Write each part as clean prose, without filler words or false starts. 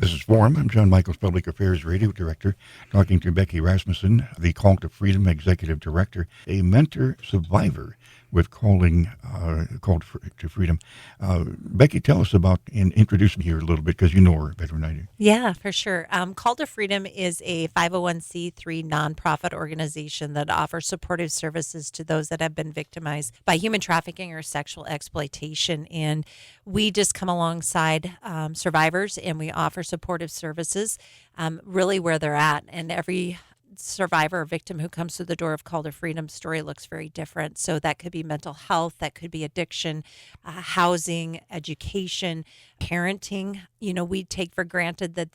This is Forum. I'm John Michaels, Public Affairs Radio Director, talking to Becky Rasmussen, the Call to Freedom Executive Director, a mentor survivor with to Freedom. Becky, tell us about, and introduce me here a little bit because you know her better than I do. Yeah, for sure. Call to Freedom is a 501c3 nonprofit organization that offers supportive services to those that have been victimized by human trafficking or sexual exploitation. And we just come alongside survivors and we offer supportive services really where they're at. And every survivor or victim who comes through the door of Call to Freedom story looks very different. So that could be mental health, that could be addiction, housing, education, parenting. You know, we take for granted that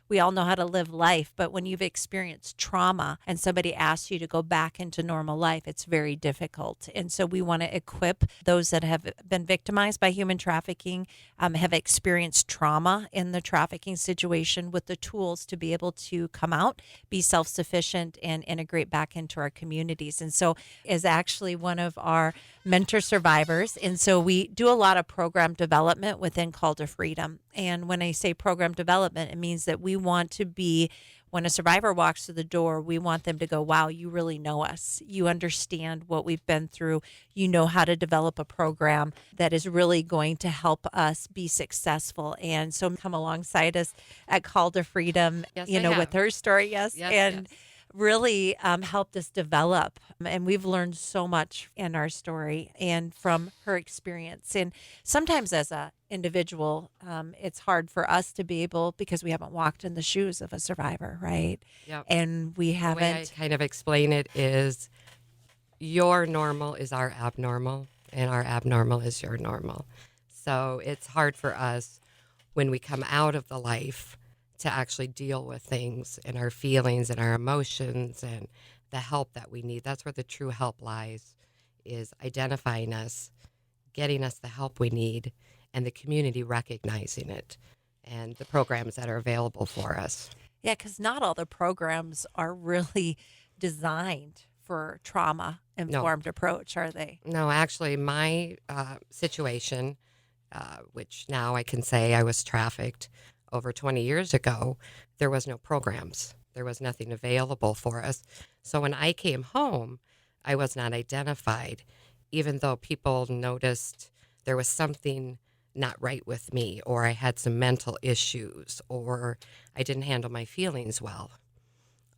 we all know how to live life. But when you've experienced trauma and somebody asks you to go back into normal life, it's very difficult. And so we want to equip those that have been victimized by human trafficking, have experienced trauma in the trafficking situation with the tools to be able to come out, be self-sufficient, and integrate back into our communities. And so is actually one of our mentor survivors. And so we do a lot of program development within Call to Freedom. And when I say program development, it means that we want to be, when a survivor walks through the door, we want them to go, wow, you really know us. You understand what we've been through. You know how to develop a program that is really going to help us be successful. And so come alongside us at Call to Freedom, Yes, with her story. Yes. Yes. Really helped us develop. And we've learned so much in our story and from her experience. And sometimes as a individual, it's hard for us to be able, because we haven't walked in the shoes of a survivor, right? Yep. And we haven't. The way I kind of explain it is your normal is our abnormal, and our abnormal is your normal. So it's hard for us when we come out of the life to actually deal with things and our feelings and our emotions and the help that we need. That's where the true help lies, is identifying us, getting us the help we need, and the community recognizing it, and the programs that are available for us. Yeah, because not all the programs are really designed for trauma-informed approach, are they? No, actually, my situation, which now I can say I was trafficked over 20 years ago, there was no programs. There was nothing available for us. So when I came home, I was not identified, even though people noticed there was something not right with me, or I had some mental issues, or I didn't handle my feelings well,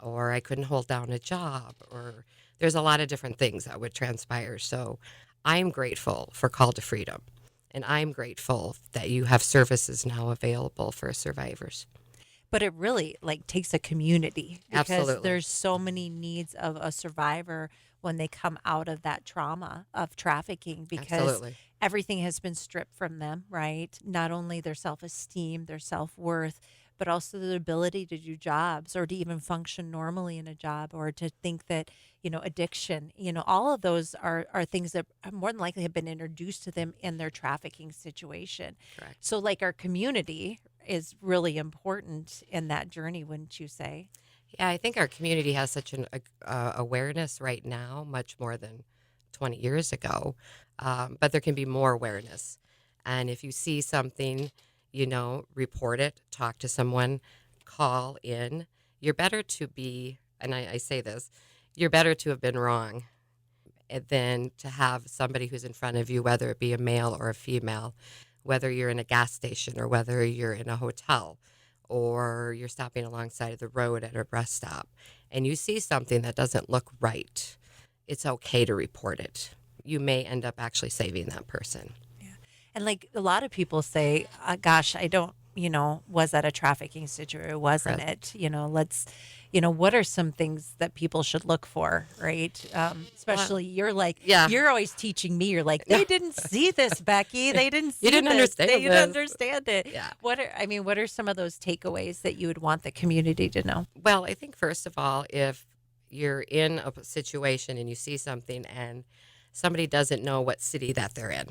or I couldn't hold down a job, or there's a lot of different things that would transpire. So I'm grateful for Call to Freedom. And I'm grateful that you have services now available for survivors. But it really takes a community, because Absolutely. there's so many needs of a survivor when they come out of that trauma of trafficking, because Absolutely. everything has been stripped from them, right? Not only their self-esteem, their self-worth, but also the ability to do jobs or to even function normally in a job, or to think that, addiction, all of those are things that more than likely have been introduced to them in their trafficking situation. Correct. So our community is really important in that journey, wouldn't you say? Yeah, I think our community has such an awareness right now, much more than 20 years ago. But there can be more awareness. And if you see something, report it, talk to someone, call in. You're better to be, and I say this, you're better to have been wrong than to have somebody who's in front of you, whether it be a male or a female, whether you're in a gas station or whether you're in a hotel or you're stopping alongside of the road at a rest stop, and you see something that doesn't look right. It's okay to report it. You may end up actually saving that person. And a lot of people say, gosh, I don't, was that a trafficking situation? Wasn't Correct. it? What are some things that people should look for, right? Especially you're always teaching me. You're like, they didn't see this, Becky. They didn't see You didn't this. understand They didn't this. understand it. Yeah. What are some of those takeaways that you would want the community to know? Well, I think first of all, if you're in a situation and you see something and somebody doesn't know what city that they're in,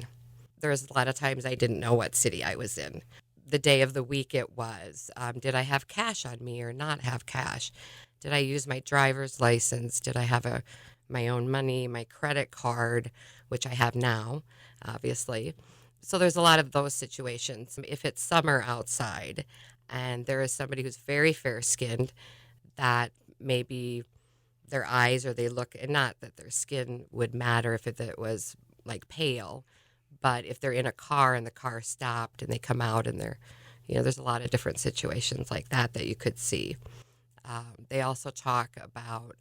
there's a lot of times I didn't know what city I was in. The day of the week it was. Did I have cash on me or not have cash? Did I use my driver's license? Did I have my own money, my credit card, which I have now, obviously. So there's a lot of those situations. If it's summer outside, And there is somebody who's very fair skinned that maybe their eyes or they look, and not that their skin would matter if it was like pale, but if they're in a car and the car stopped and they come out and they're, there's a lot of different situations like that that you could see. They also talk about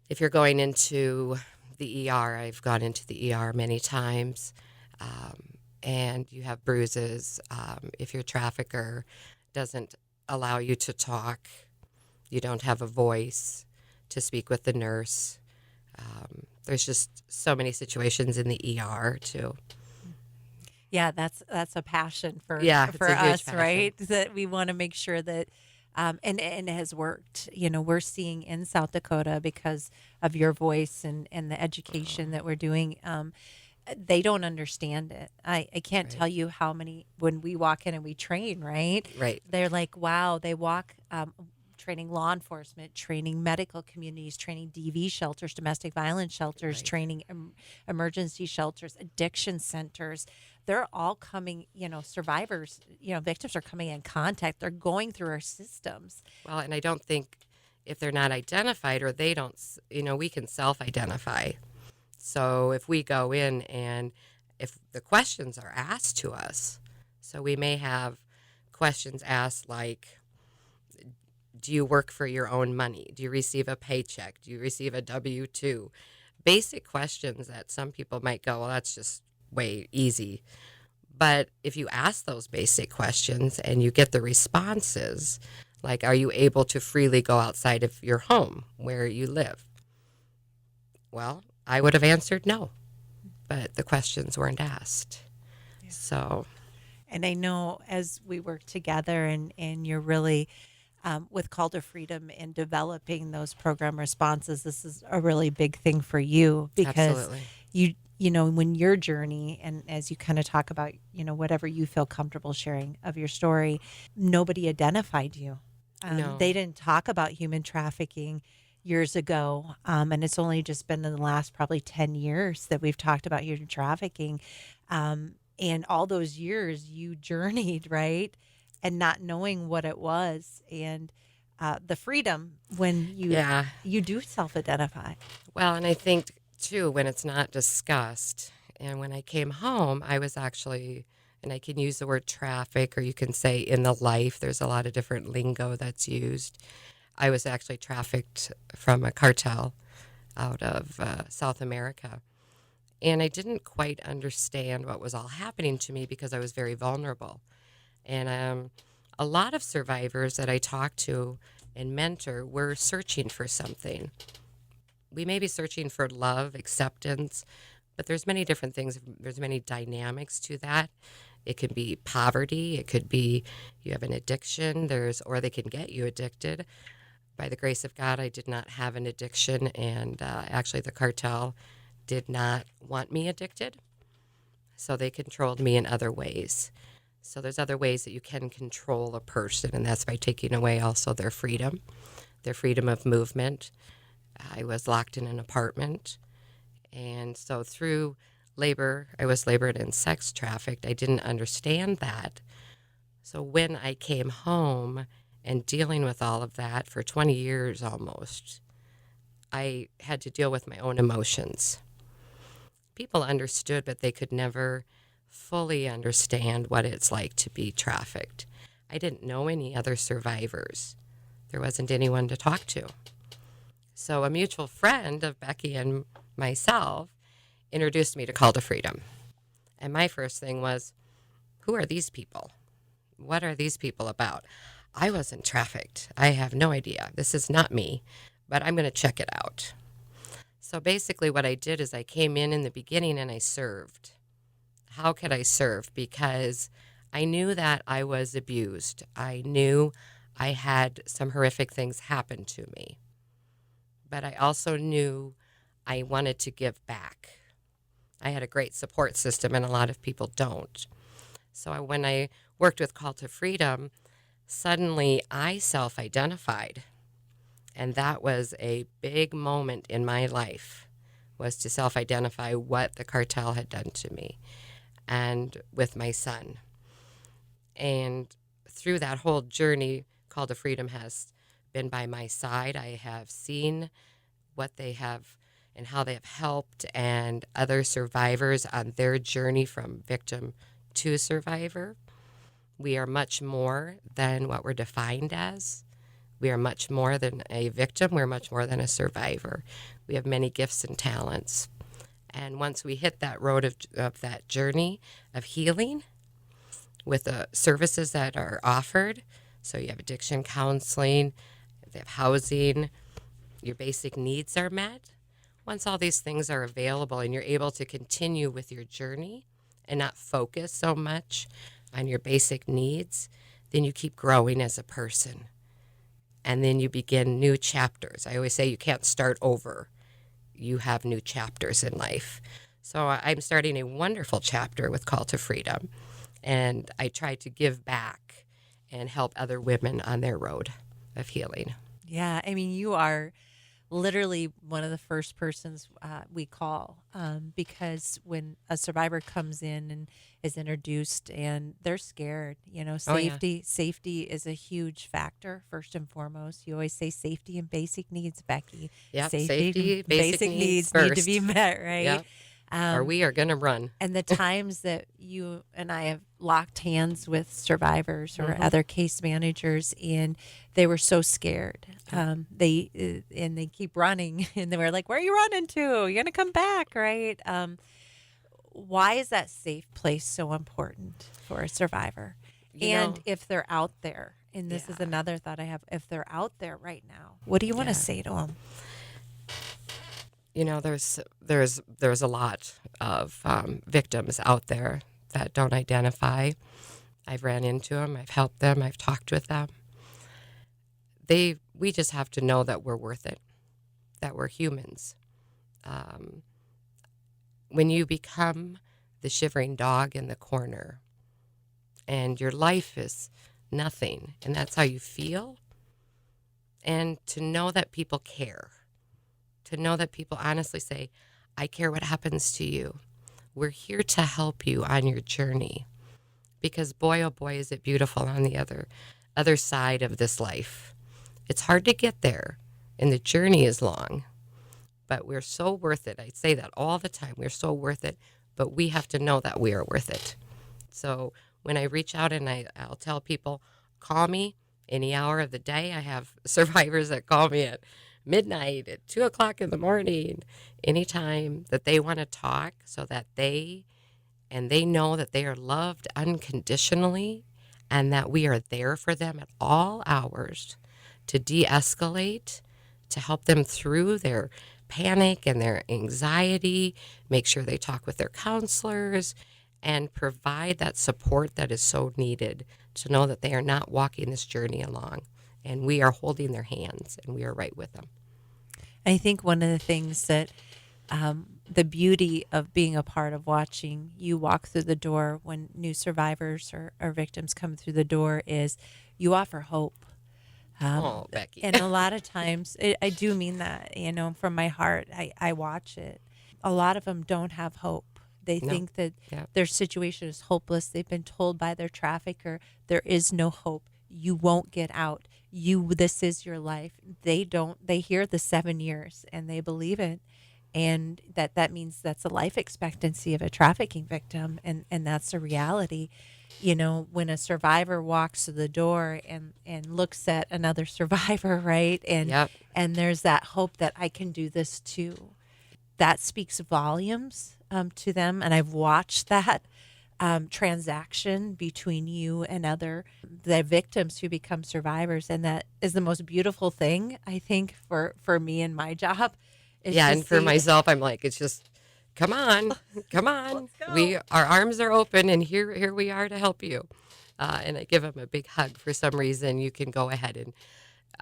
if you're going into the ER, I've gone into the ER many times, and you have bruises. If your trafficker doesn't allow you to talk, you don't have a voice to speak with the nurse. There's just so many situations in the ER too. Yeah, that's a passion for Yeah, it's a huge us, passion. right? That we want to make sure that and it has worked. We're seeing in South Dakota because of your voice and the education that we're doing. They don't understand it. I can't Right. tell you how many, when we walk in and we train, right? Right. They're like, wow, they walk training law enforcement, training medical communities, training DV shelters, domestic violence shelters, Right. training emergency shelters, addiction centers. They're all coming, survivors, victims are coming in contact. They're going through our systems. Well, and I don't think if they're not identified or they don't, we can self-identify. So if we go in and if the questions are asked to us, so we may have questions asked like, do you work for your own money? Do you receive a paycheck? Do you receive a W-2? Basic questions that some people might go, well, that's just way easy. But if you ask those basic questions and you get the responses, like, are you able to freely go outside of your home where you live? Well, I would have answered no, but the questions weren't asked. Yeah. So, And I know as we work together and you're really with Call to Freedom and developing those program responses, this is a really big thing for you because absolutely. when your journey and as you kind of talk about, whatever you feel comfortable sharing of your story, nobody identified you. No. They didn't talk about human trafficking years ago. And it's only just been in the last probably 10 years that we've talked about human trafficking. And all those years you journeyed, right? And not knowing what it was and the freedom when Yeah. you do self-identify. Well, and I think, too, when it's not discussed, and when I came home, I was actually, and I can use the word traffic, or you can say in the life, there's a lot of different lingo that's used. I was actually trafficked from a cartel out of South America. And I didn't quite understand what was all happening to me because I was very vulnerable. And a lot of survivors that I talked to and mentor were searching for something. We may be searching for love, acceptance, but there's many different things. There's many dynamics to that. It could be poverty. It could be you have an addiction. Or they can get you addicted. By the grace of God, I did not have an addiction, and actually the cartel did not want me addicted, so they controlled me in other ways. So there's other ways that you can control a person, and that's by taking away also their freedom of movement. I was locked in an apartment, and so through labor, I was labored and sex trafficked. I didn't understand that. So when I came home and dealing with all of that for 20 years almost, I had to deal with my own emotions. People understood, but they could never fully understand what it's like to be trafficked. I didn't know any other survivors. There wasn't anyone to talk to. So a mutual friend of Becky and myself introduced me to Call to Freedom. And my first thing was, who are these people? What are these people about? I wasn't trafficked. I have no idea. This is not me, but I'm going to check it out. So basically what I did is I came in the beginning and I served. How could I serve? Because I knew that I was abused. I knew I had some horrific things happen to me. But I also knew I wanted to give back. I had a great support system, and a lot of people don't. So when I worked with Call to Freedom, suddenly I self-identified. And that was a big moment in my life, was to self-identify what the cartel had done to me and with my son. And through that whole journey, Call to Freedom has been by my side. I have seen what they have and how they have helped and other survivors on their journey from victim to survivor. We are much more than what we're defined as. We are much more than a victim. We're much more than a survivor. We have many gifts and talents. And once we hit that road of that journey of healing with the services that are offered, so you have addiction counseling, they have housing, your basic needs are met. Once all these things are available and you're able to continue with your journey and not focus so much on your basic needs, then you keep growing as a person. And then you begin new chapters. I always say you can't start over. You have new chapters in life. So I'm starting a wonderful chapter with Call to Freedom. And I try to give back and help other women on their road of healing. Yeah, I mean, you are literally one of the first persons we call because when a survivor comes in and is introduced and they're scared, Oh, yeah. safety is a huge factor first and foremost. You always say safety and basic needs, Becky. Yep, Safety, safety, basic needs need to first. be met, right? Yep. Or we are going to run. And the times that you and I have locked hands with survivors or Mhm. other case managers, and they were so scared. They keep running, and they were like, "Where are you running to? You're gonna come back, right?" Why is that safe place so important for a survivor? You And know, if they're out there, and this is Yeah. another thought I have, if they're out there right now, what do you want to Yeah. say to them? There's a lot of victims out there that don't identify. I've ran into them. I've helped them. I've talked with them. We just have to know that we're worth it, that we're humans. Um, when you become the shivering dog in the corner and your life is nothing and that's how you feel, and to know that people care, to know that people honestly say, I care what happens to you. We're here to help you on your journey. Because boy, oh boy, is it beautiful on the other side of this life. It's hard to get there, and the journey is long, but we're so worth it. I say that all the time. We're so worth it, but we have to know that we are worth it. So when I reach out and I'll tell people, call me any hour of the day. I have survivors that call me at midnight, at 2:00 in the morning, anytime that they want to talk, so that they know that they are loved unconditionally and that we are there for them at all hours to de-escalate, to help them through their panic and their anxiety, make sure they talk with their counselors, and provide that support that is so needed to know that they are not walking this journey along, and we are holding their hands and we are right with them. I think one of the things that the beauty of being a part of watching you walk through the door when new survivors or victims come through the door is you offer hope. Oh, Becky. And a lot of times, I do mean that, from my heart. I watch it. A lot of them don't have hope. They No. think that Yeah. their situation is hopeless. They've been told by their trafficker, there is no hope. You won't get out. This is your life. They hear the 7 years and they believe it. And that means that's the life expectancy of a trafficking victim. And that's the reality. When a survivor walks to the door and looks at another survivor, right? Yep. And there's that hope that I can do this too. That speaks volumes to them. And I've watched that transaction between you and the victims who become survivors. And that is the most beautiful thing, I think, for me and my job. Is Yeah, to and for see- myself, I'm like, it's just, come on, come on. Let's go. Our arms are open, and here we are to help you. And I give them a big hug. For some reason, you can go ahead and,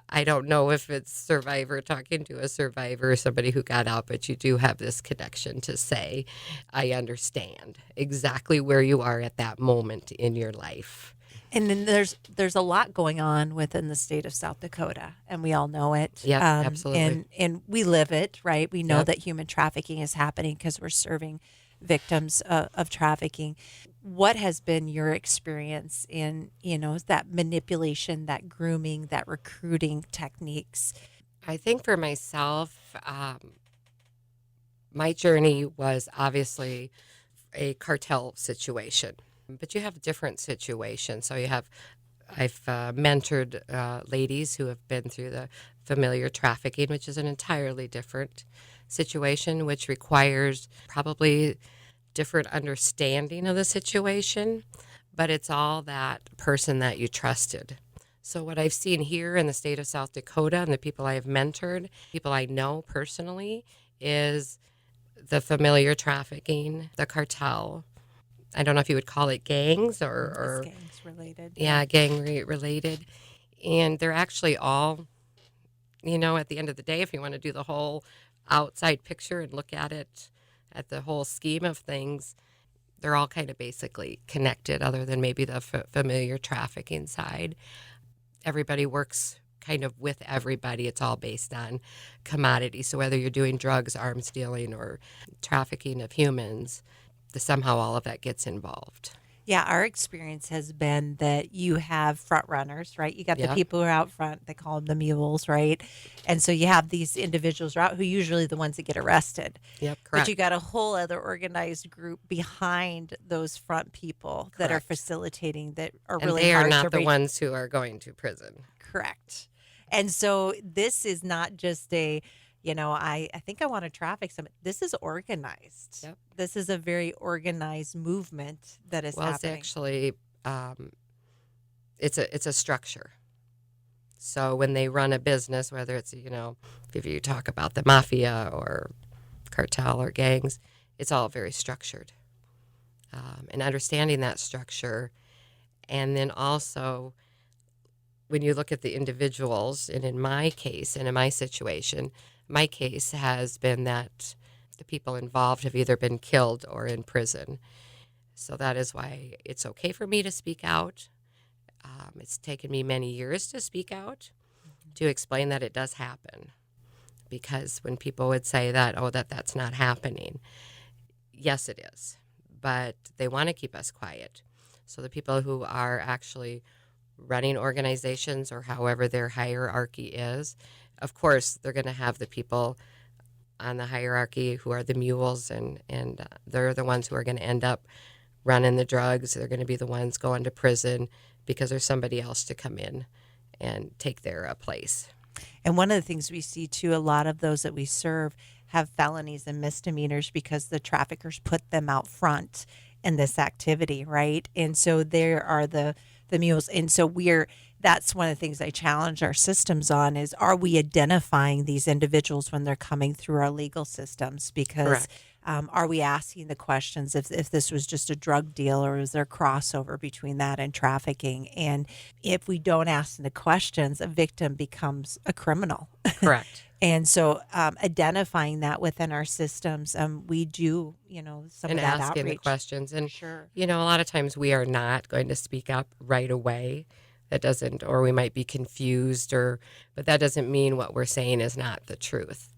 I don't know if it's survivor talking to a survivor or somebody who got out, but you do have this connection to say, I understand exactly where you are at that moment in your life. And then there's a lot going on within the state of South Dakota, and we all know it. Yep, absolutely. And we live it, right? We know Yep. that human trafficking is happening because we're serving victims of trafficking. What has been your experience in, that manipulation, that grooming, that recruiting techniques? I think for myself, my journey was obviously a cartel situation, but you have different situations. So I've mentored ladies who have been through the familiar trafficking, which is an entirely different situation, which requires probably different understanding of the situation, but it's all that person that you trusted. So what I've seen here in the state of South Dakota and the people I have mentored, people I know personally, is the familiar trafficking, the cartel. I don't know if you would call it gangs It's or gangs related. yeah, related. And they're actually all, at the end of the day, if you want to do the whole outside picture and look at it at the whole scheme of things, they're all kind of basically connected, other than maybe the familiar trafficking side. Everybody works kind of with everybody. It's all based on commodity. So whether you're doing drugs, arms dealing, or trafficking of humans, somehow all of that gets involved. Yeah, our experience has been that you have front runners, right? You got the Yep. people who are out front, they call them the mules, right? And so you have these individuals out who usually the ones that get arrested. Yep, But correct. you got a whole other organized group behind those front people that are Correct. facilitating, that are And really they are hard to not the reach. ones who are going to prison. Correct. And so this is not just I think I want to traffic somebody. This is organized. Yep. This is a very organized movement that is Well, it's happening. actually it's a structure. So when they run a business, whether it's if you talk about the mafia or cartel or gangs, it's all very structured. And understanding that structure, and then also when you look at the individuals, and in my case and in my situation, my case has been that the people involved have either been killed or in prison. So that is why it's okay for me to speak out. It's taken me many years to speak out, to explain that it does happen. Because when people would say that, oh, that's not happening, yes, it is. But they want to keep us quiet. So the people who are actually running organizations, or however their hierarchy is, of course, they're going to have the people on the hierarchy who are the mules, and they're the ones who are going to end up running the drugs. They're going to be the ones going to prison because there's somebody else to come in and take their place. And one of the things we see too, a lot of those that we serve have felonies and misdemeanors because the traffickers put them out front in this activity, right? And so there are the mules. And so that's one of the things I challenge our systems on is, are we identifying these individuals when they're coming through our legal systems? Because are we asking the questions if this was just a drug deal, or is there crossover between that and trafficking? And if we don't ask the questions, a victim becomes a criminal. Correct. And so identifying that within our systems, we do, some And of that asking the outreach. questions. And, Sure. a lot of times we are not going to speak up right away. That doesn't, or we might be confused, but that doesn't mean what we're saying is not the truth.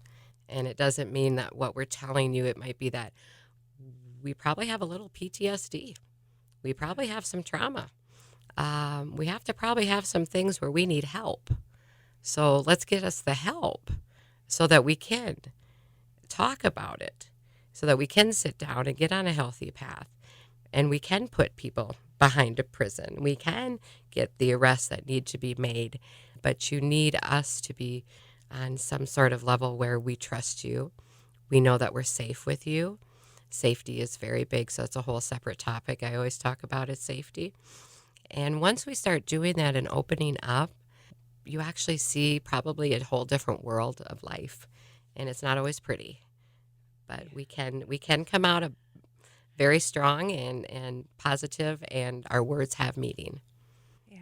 And it doesn't mean that what we're telling you, it might be that we probably have a little PTSD. We probably have some trauma. We have to probably have some things where we need help. So let's get us the help so that we can talk about it, so that we can sit down and get on a healthy path, and we can put people behind a prison. We can get the arrests that need to be made, but you need us to be on some sort of level where we trust you. We know that we're safe with you. Safety is very big, so it's a whole separate topic I always talk about is safety. And once we start doing that and opening up, you actually see probably a whole different world of life. And it's not always pretty, but we can come out very strong and positive, and our words have meaning. Yeah.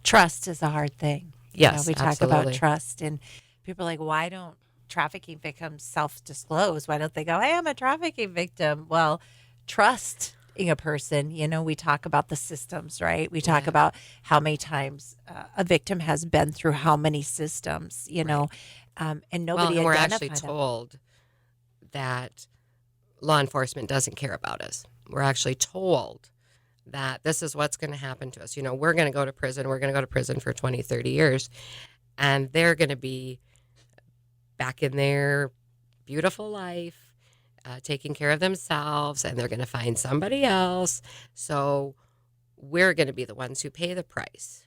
Trust is a hard thing. Yes, we talk absolutely. about trust, and people are like, why don't trafficking victims self-disclose? Why don't they go, hey, I'm a trafficking victim? Well, trust in a person, we talk about the systems, right? We talk Yeah. about how many times a victim has been through how many systems, and nobody and we're actually identified them. told that law enforcement doesn't care about us. We're actually told that this is what's going to happen to us. We're going to go to prison. We're going to go to prison for 20, 30 years. And they're going to be back in their beautiful life, taking care of themselves, and they're going to find somebody else. So we're going to be the ones who pay the price.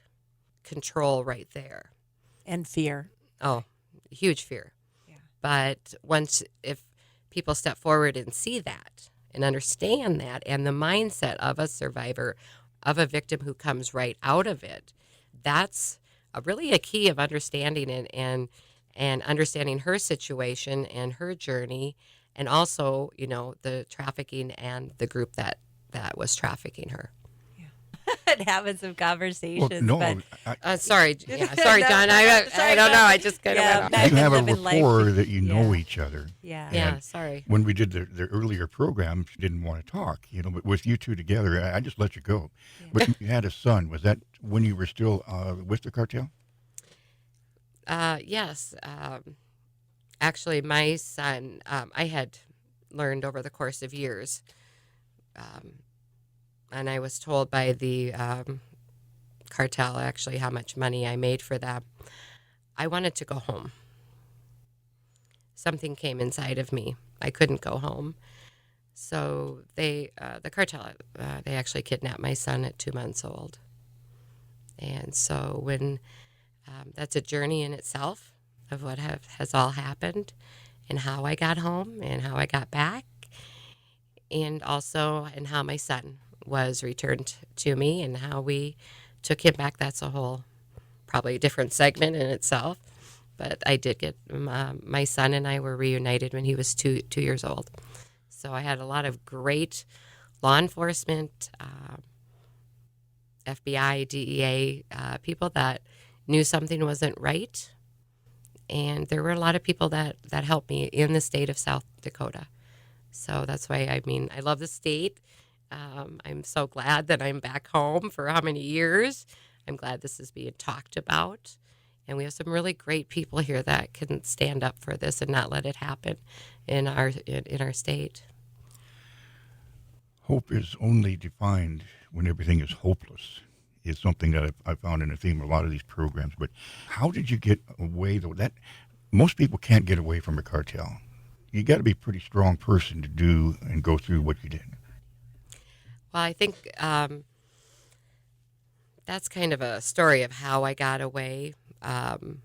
Control right there. And fear. Oh, huge fear. Yeah. But if people step forward and see that and understand that, and the mindset of a survivor, of a victim who comes right out of it, that's really a key of understanding it, and understanding her situation and her journey, and also, the trafficking and the group that was trafficking her. And having some conversations. Well, no, Sorry, sorry, No, John. I don't know. I just kind of Yeah, went no, off. you have a living life. rapport that you know Yeah. each other. Yeah. Yeah, And sorry. when we did the earlier program, she didn't want to talk, but with you two together, I just let you go. Yeah. But you had a son. Was that when you were still with the cartel? Yes. Actually, my son, I had learned over the course of years, and I was told by the cartel actually how much money I made for them. I wanted to go home. Something came inside of me. I couldn't go home. So the cartel, they actually kidnapped my son at 2 months old. And so that's a journey in itself of what has all happened, and how I got home and how I got back, and also and how my son was returned to me and how we took him back. That's a whole, probably a different segment in itself. But I did get my son and I were reunited when he was 2 years old. So I had a lot of great law enforcement, FBI, DEA people that knew something wasn't right. And there were a lot of people that helped me in the state of South Dakota. So that's why, I love the state. I'm so glad that I'm back home for how many years. I'm glad this is being talked about. And we have some really great people here that can stand up for this and not let it happen in our state. Hope is only defined when everything is hopeless. Is something that I found in the theme of a lot of these programs. But how did you get away, though? That most people can't get away from a cartel. You got to be a pretty strong person to do and go through what you did. Well, I think that's kind of a story of how I got away. And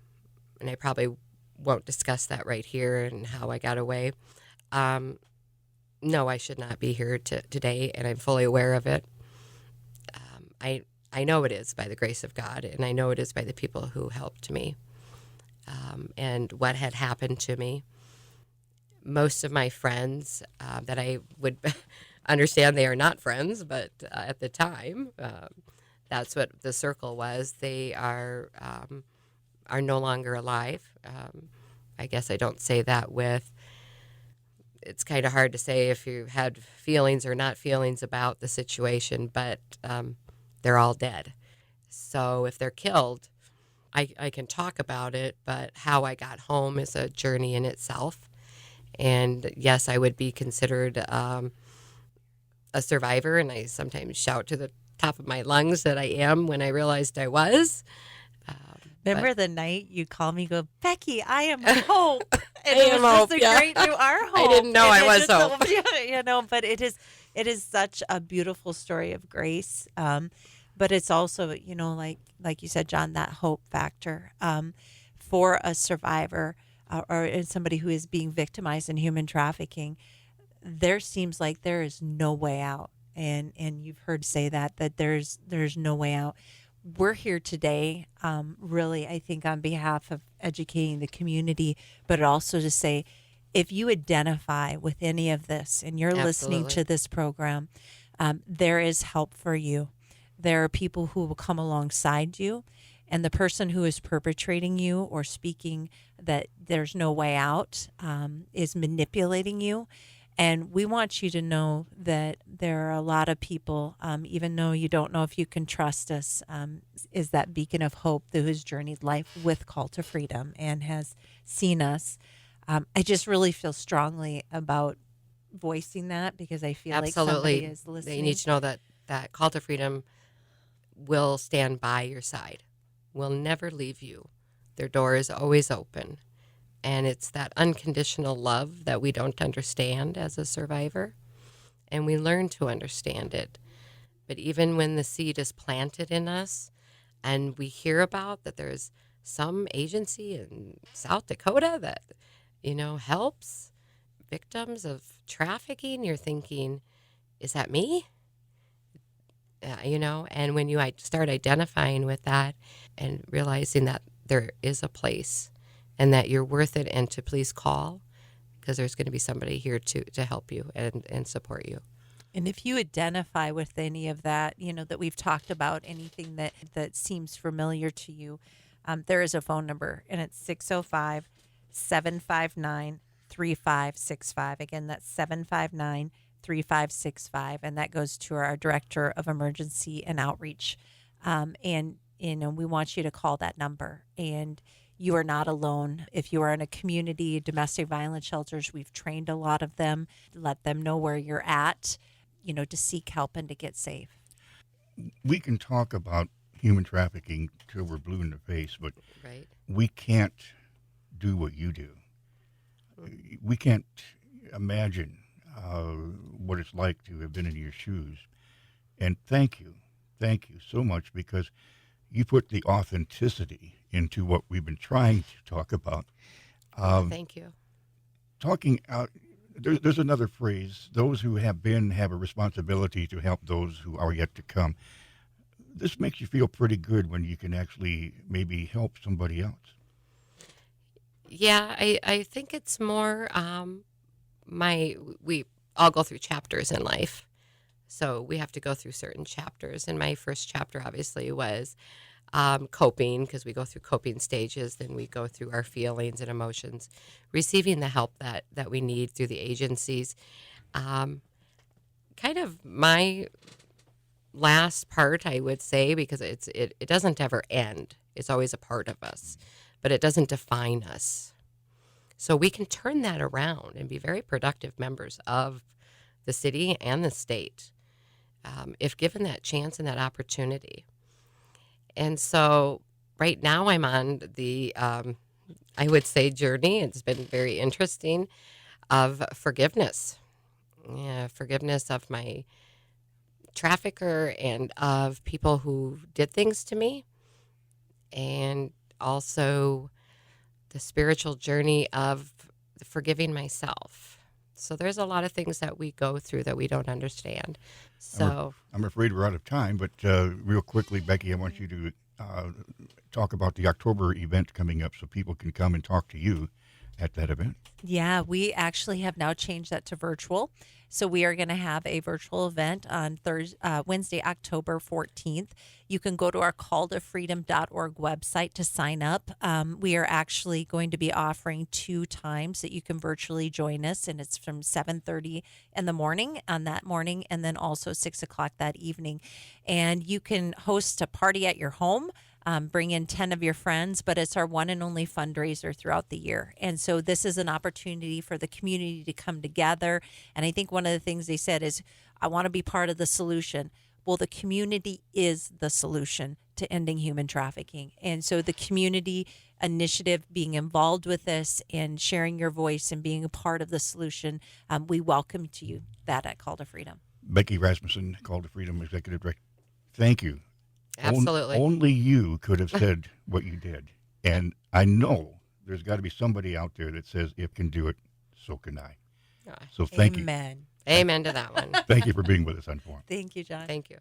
I probably won't discuss that right here and how I got away. No, I should not be here today, and I'm fully aware of it. I know it is by the grace of God, and I know it is by the people who helped me, and what had happened to me. Most of my friends that I would understand, they are not friends, but at the time, that's what the circle was. They are no longer alive. I guess I don't say that with. It's kind of hard to say if you had feelings or not feelings about the situation, but they're all dead. So if they're killed, I can talk about it, but how I got home is a journey in itself. And yes, I would be considered a survivor, and I sometimes shout to the top of my lungs that I am when I realized I was. Remember the night you called me, go, Becky, I am hope. And I it am was hope, just yeah. a great, you are hope. I didn't know And I it was just hope. so- but it is such a beautiful story of grace. But it's also, like you said, John, that hope factor for a survivor or somebody who is being victimized in human trafficking. There seems like there is no way out. And you've heard say that there's no way out. We're here today, really, I think, on behalf of educating the community, but also to say, if you identify with any of this and you're listening Absolutely. to this program, there is help for you. There are people who will come alongside you, and the person who is perpetrating you or speaking that there's no way out is manipulating you. And we want you to know that there are a lot of people, even though you don't know if you can trust us, is that beacon of hope who has journeyed life with Call to Freedom and has seen us. I just really feel strongly about voicing that because I feel like Absolutely. somebody is They listening. need to know that that Call to Freedom will stand by your side, will never leave you. Their door is always open. And it's that unconditional love that we don't understand as a survivor. And we learn to understand it. But even when the seed is planted in us and we hear about that there's some agency in South Dakota that, helps victims of trafficking, you're thinking, is that me? And when you start identifying with that and realizing that there is a place and that you're worth it, and to please call, because there's going to be somebody here to help you and support you. And if you identify with any of that, that we've talked about, anything that seems familiar to you, there is a phone number, and it's 605 759 3565. Again, that's 759 3565. And that goes to our Director of Emergency and Outreach. And, we want you to call that number. And you are not alone. If you are in a community, domestic violence shelters, we've trained a lot of them, let them know where you're at, to seek help and to get safe. We can talk about human trafficking till we're blue in the face, but Right. we can't do what you do. We can't imagine what it's like to have been in your shoes. And thank you so much, because you put the authenticity into what we've been trying to talk about. Thank you. Talking out, there's another phrase: those who have been have a responsibility to help those who are yet to come. This makes you feel pretty good when you can actually maybe help somebody else. Yeah, I think it's more we all go through chapters in life. So we have to go through certain chapters. And my first chapter obviously was coping, because we go through coping stages, then we go through our feelings and emotions, receiving the help that we need through the agencies. Kind of my last part, I would say, because it doesn't ever end. It's always a part of us, but it doesn't define us. So we can turn that around and be very productive members of the city and the state, if given that chance and that opportunity. And so right now I'm on the, I would say, journey. It's been very interesting, of forgiveness. Yeah, forgiveness of my trafficker and of people who did things to me. And also the spiritual journey of forgiving myself. So there's a lot of things that we go through that we don't understand. So I'm afraid we're out of time, but real quickly, Becky, I want you to talk about the October event coming up so people can come and talk to you at that event. Yeah, we actually have now changed that to virtual. So we are going to have a virtual event on Wednesday, October 14th. You can go to our calltofreedom.org website to sign up. We are actually going to be offering 2 times that you can virtually join us, and it's from 7:30 in the morning on that morning, and then also 6 o'clock that evening. And you can host a party at your home. Bring in 10 of your friends, but it's our one and only fundraiser throughout the year. And so this is an opportunity for the community to come together. And I think one of the things they said is, I want to be part of the solution. Well, the community is the solution to ending human trafficking. And so the community initiative, being involved with this and sharing your voice and being a part of the solution, we welcome to you that at Call to Freedom. Becky Rasmussen, Call to Freedom Executive Director. Thank you. absolutely. Only you could have said what you did. And I know there's got to be somebody out there that says, if can do it, so can I. So thank you. Amen. Amen to that one. Thank you for being with us on Forum. Thank you, John. Thank you.